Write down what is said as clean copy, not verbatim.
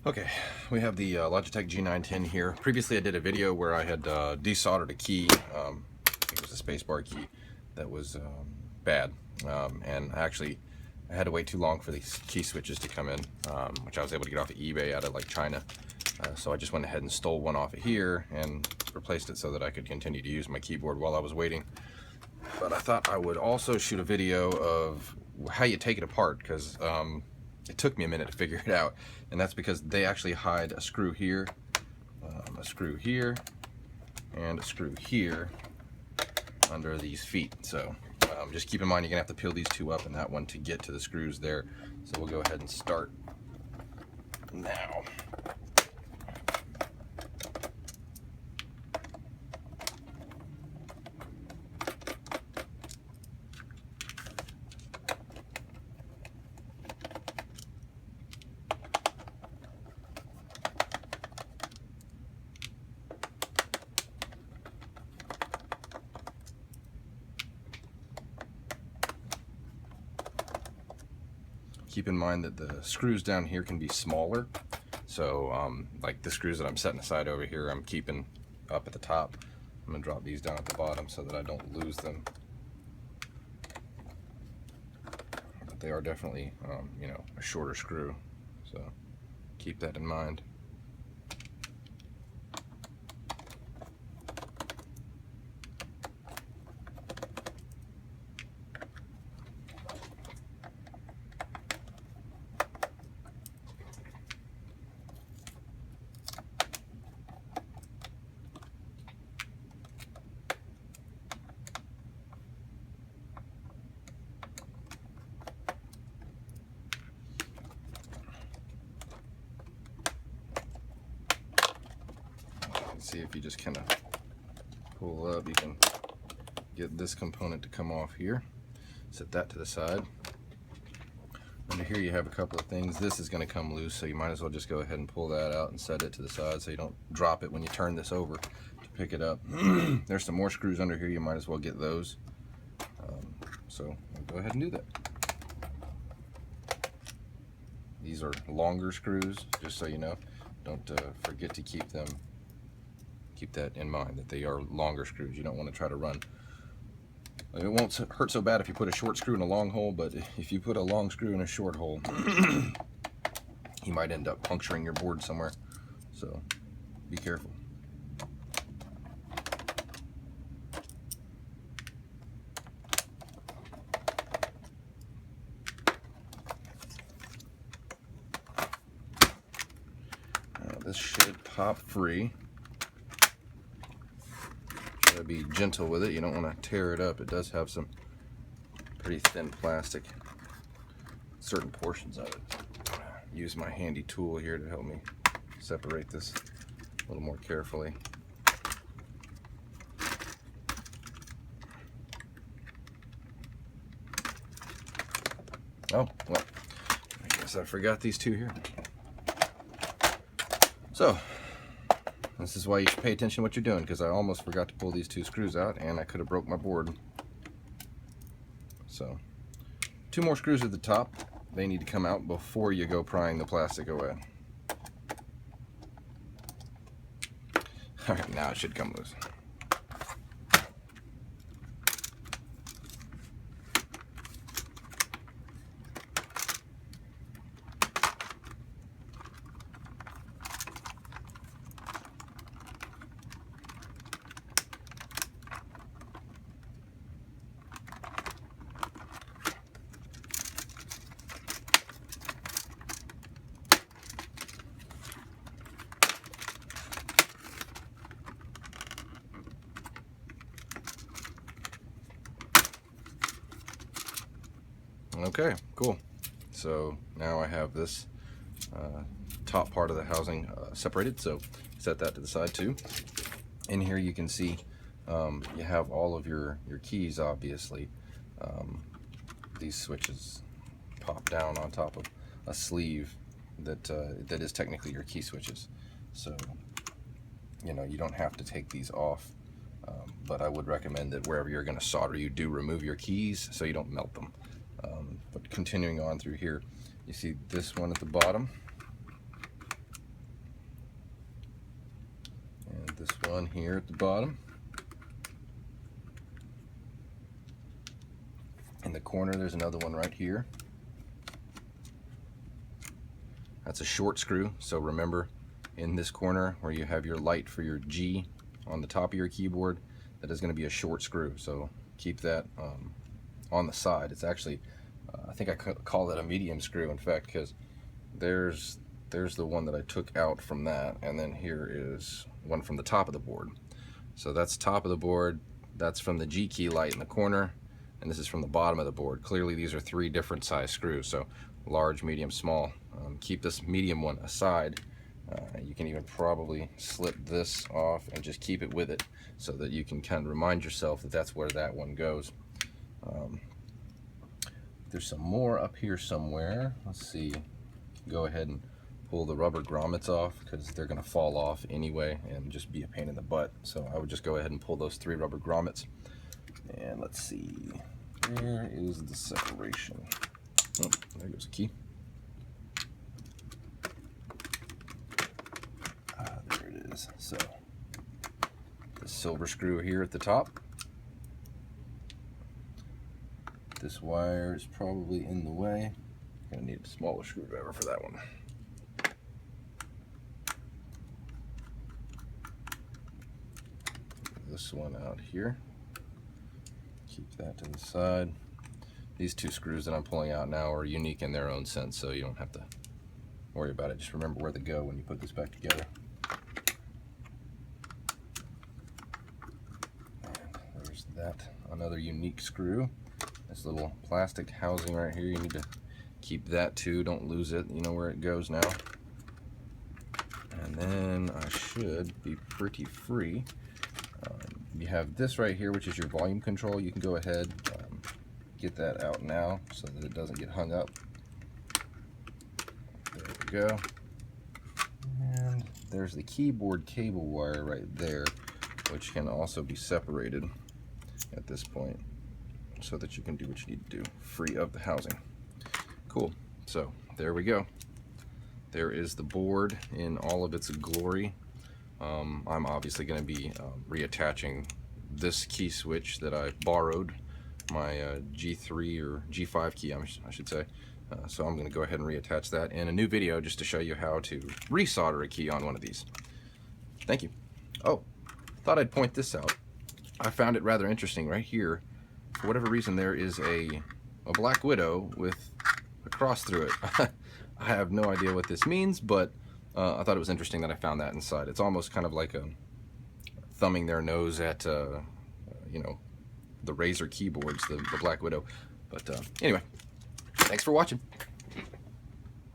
Okay, we have the Logitech G910 here. Previously I did a video where I had desoldered a key, I think it was a spacebar key, that was bad. And I had to wait too long for these key switches to come in, which I was able to get off of eBay out of like China. So I just went ahead and stole one off of here and replaced it so that I could continue to use my keyboard while I was waiting. But I thought I would also shoot a video of how you take it apart, because it took me a minute to figure it out, and that's because they actually hide a screw here, and a screw here under these feet. So just keep in mind you're gonna have to peel these two up and that one to get to the screws there. So we'll go ahead and start now. Keep in mind that the screws down here can be smaller, so like the screws that I'm setting aside over here, I'm keeping up at the top. I'm going to drop these down at the bottom so that I don't lose them. But they are definitely, you know, a shorter screw, so keep that in mind. See if you just kind of pull up, you can get this component to come off here. Set that to the side. Under here you have a couple of things. This is going to come loose, so you might as well just go ahead and pull that out and set it to the side so you don't drop it when you turn this over to pick it up. There's some more screws under here, you might as well get those. So I'll go ahead and do that. These are longer screws, just so you know. Don't forget to keep that in mind, that they are longer screws. You don't want to try to run. It won't hurt so bad if you put a short screw in a long hole, but if you put a long screw in a short hole, you might end up puncturing your board somewhere. So be careful. This should pop free. Gotta be gentle with it. You don't want to tear it up. It does have some pretty thin plastic, certain portions of it. Use my handy tool here to help me separate this a little more carefully. Oh, well, I guess I forgot these two here. So this is why you should pay attention to what you're doing, because I almost forgot to pull these two screws out and I could have broke my board. So, two more screws at the top. They need to come out before you go prying the plastic away. Alright, now it should come loose. Okay, cool. So now I have this top part of the housing separated, so set that to the side too. In here you can see you have all of your keys, obviously. These switches pop down on top of a sleeve that is technically your key switches. So, you know, you don't have to take these off, but I would recommend that wherever you're going to solder, you do remove your keys so you don't melt them. But continuing on through here, you see this one at the bottom. one here at the bottom. In the corner, there's another one right here. That's a short screw, so remember, in this corner where you have your light for your G on the top of your keyboard, that is going to be a short screw, so keep that on the side. It's actually, I think I call that a medium screw, in fact, because there's the one that I took out from that, and then here is one from the top of the board. So that's top of the board, that's from the G key light in the corner, and this is from the bottom of the board. Clearly these are 3 different size screws, so large, medium, small. Keep this medium one aside. You can even probably slip this off and just keep it with it so that you can kind of remind yourself that that's where that one goes. There's some more up here somewhere. Let's see. Go ahead and pull the rubber grommets off because they're going to fall off anyway and just be a pain in the butt. So I would just go ahead and pull those 3 rubber grommets. And let's see. Where is the separation? Oh, there goes a key. There it is. So the silver screw here at the top. This wire is probably in the way. Gonna need a smaller screwdriver for that one. This one out here. Keep that to the side. These 2 screws that I'm pulling out now are unique in their own sense, so you don't have to worry about it. Just remember where they go when you put this back together. And there's that, another unique screw. This little plastic housing right here, you need to keep that too, don't lose it. You know where it goes now. And then I should be pretty free. You have this right here, which is your volume control. You can go ahead, get that out now so that it doesn't get hung up. There we go. And there's the keyboard cable wire right there, which can also be separated at this point so that you can do what you need to do, free of the housing. Cool. So there we go. There is the board in all of its glory. I'm obviously going to be reattaching this key switch that I borrowed, my G3 or G5 key, I should say. So I'm going to go ahead and reattach that in a new video just to show you how to resolder a key on one of these. Thank you. Oh, thought I'd point this out. I found it rather interesting right here. For whatever reason, there is a Black Widow with a cross through it. I have no idea what this means, but I thought it was interesting that I found that inside. It's almost kind of like a thumbing their nose at, you know, the Razer keyboards, the Black Widow. But anyway, thanks for watching.